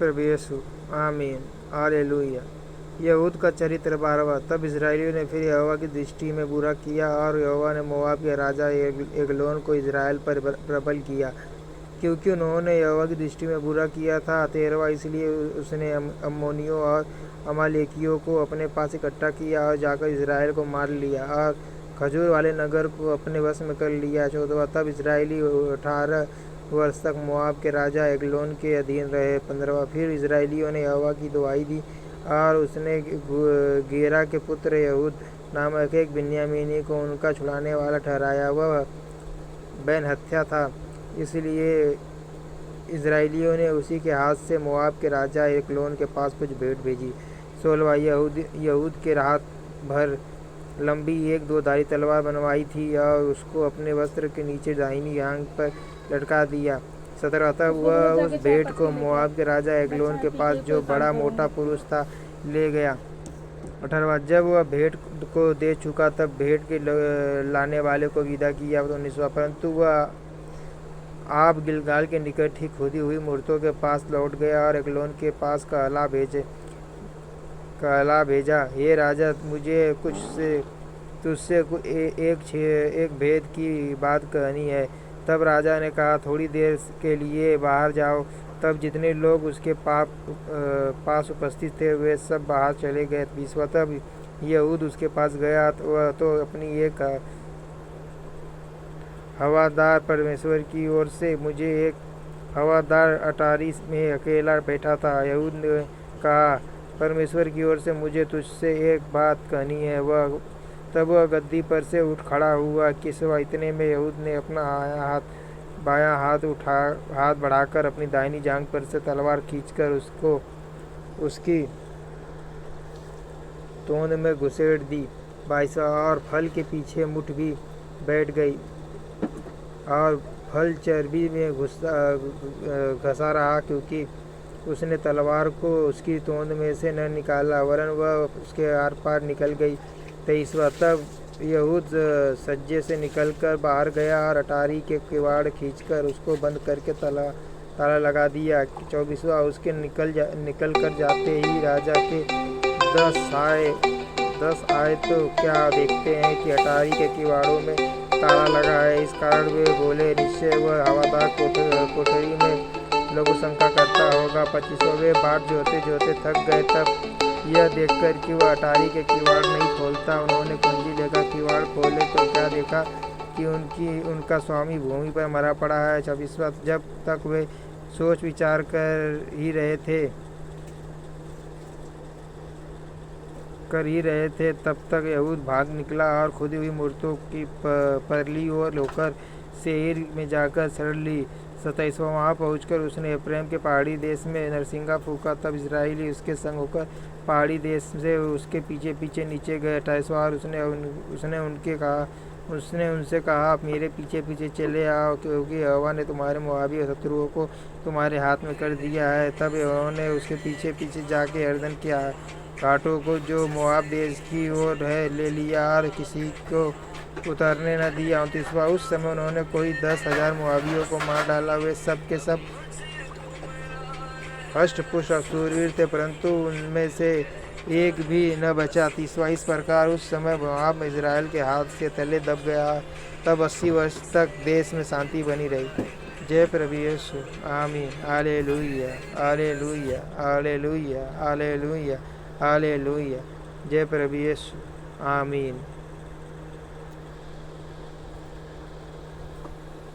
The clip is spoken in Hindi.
प्रभु यीशु। आमीन। हालेलुया। यहूद का चरित्र 12वां। तब इस्राएलियों ने फिर यहोवा की दृष्टि में बुरा किया और यहोवा ने मोआब के राजा एग्लोन को इस्राएल पर प्रबल किया, क्योंकि उन्होंने यहोवा की दृष्टि में बुरा किया था। 13वां। इसलिए उसने अम्मोनियों और अमालेकियों को अपने पास इकट्ठा किया और जाकर इस्राएल को मार लिया और खजूर वाले नगर को अपने वश में कर लिया। 14वां। तब इस्राएली 18 वर्ष तक मोआब के राजा एग्लोन के अधीन रहे। 15वां। फिर इस्राएलियों ने यहोवा की दुहाई दी और उसने गेरा के पुत्र यहूद नामक एक बिन्यामीनी को उनका छुड़ाने वाला ठहराया। वह बेनहत्या था, इसलिए इस्राएलियों ने उसी के हाथ से मोआब के राजा एग्लोन के पास कुछ भेंट भेजी। 16वां। यहूद के हाथ भर लंबी एक 2 धारी तलवार बनवाई थी और उसको अपने वस्त्र के नीचे दाहिनी आंख पर लटका दिया। 17वां। तब वह उस भेंट को मोआब के राजा एग्लोन के पास, जो बड़ा मोटा पुरुष था, ले गया। 18वां। जब वह भेंट को दे चुका तब भेंट के लाने वाले को विदा किया। 19वां। परंतु वह आप गिलगाल के निकट ही खुदी हुई मूर्तों के पास लौट गया और एग्लोन के पास कहला भेजा, हे राजा, मुझे तुझसे एक भेद की बात कहनी है। तब राजा ने कहा, थोड़ी देर के लिए बाहर जाओ। तब जितने लोग उसके पास उपस्थित थे वे सब बाहर चले गए। 20वां। तब यहूद उसके पास गया, वह तो अपनी एक हवादार परमेश्वर की ओर से मुझे एक हवादार अटारी में अकेला बैठा था। यहूद ने कहा, परमेश्वर की ओर से मुझे तुझसे एक बात कहनी है। तब वह गद्दी पर से उठ खड़ा हुआ कि सिवा इतने में यहूद ने अपना बायां हाथ बढ़ाकर अपनी दाहिनी जांघ पर से तलवार खींचकर उसको उसकी तोंद में घुसेड़ दी। 22वां। और फल के पीछे मुठ भी बैठ गई और फल चर्बी में घसा रहा, क्योंकि उसने तलवार को उसकी तोंद में से न निकाला, वरन वह उसके आर पार निकल गई। 23वां। तब यहूद सज्जे से निकलकर बाहर गया और अटारी के किवाड़ खींचकर उसको बंद करके ताला लगा दिया। 24वां। उसके निकल कर जाते ही राजा के 10 आए तो क्या देखते हैं कि अटारी के किवाड़ों में ताला लगा है। इस कारण वे बोले, निश्चय वह हवादार कोठरी में लघु शंका करता होगा। 25वां। वे बाट जोते जोते थक गए। तब यह देखकर कि वह अटारी के किवाड़ नहीं खोलता, उन्होंने कुंजी लेकर किवाड़ खोले तो क्या देखा कि उनका स्वामी भूमि पर मरा पड़ा है। 26वां। जब तक वे सोच विचार कर ही रहे थे तब तक यहूद भाग निकला और खुदी हुई मूर्तों की परली ओर होकर सेईर में जाकर शरण ली। 27वां। वहाँ पहुँचकर उसने एप्रैम के पहाड़ी देश में नरसिंगा फूँका। तब इस्राएली उसके संग होकर पहाड़ी देश से उसके पीछे पीछे नीचे गए। 28वां। उसने उनसे कहा, आप मेरे पीछे पीछे चले आओ, क्योंकि यहोवा ने तुम्हारे मोआबी शत्रुओं को तुम्हारे हाथ में कर दिया है। तब यहोवा ने उसके पीछे पीछे जाके यरदन के घाटों को, जो मोआब देश की ओर है, ले लिया और किसी को उतरने न दिया। 29वां। उस समय उन्होंने कोई 10,000 मोआबियों को मार डाला। वे सब के सब हष्ट पुष्ट और शूरवीर थे, परंतु उनमें से एक भी न बचा। 30वां। इस प्रकार उस समय मोआब इस्राएल के हाथ से तले दब गया। तब 80 वर्ष तक देश में शांति बनी रही। जय प्रभु यीशु। आमीन। Hallelujah. Hallelujah. Hallelujah. Hallelujah. Hallelujah. जय प्रभु यीशु। आमीन।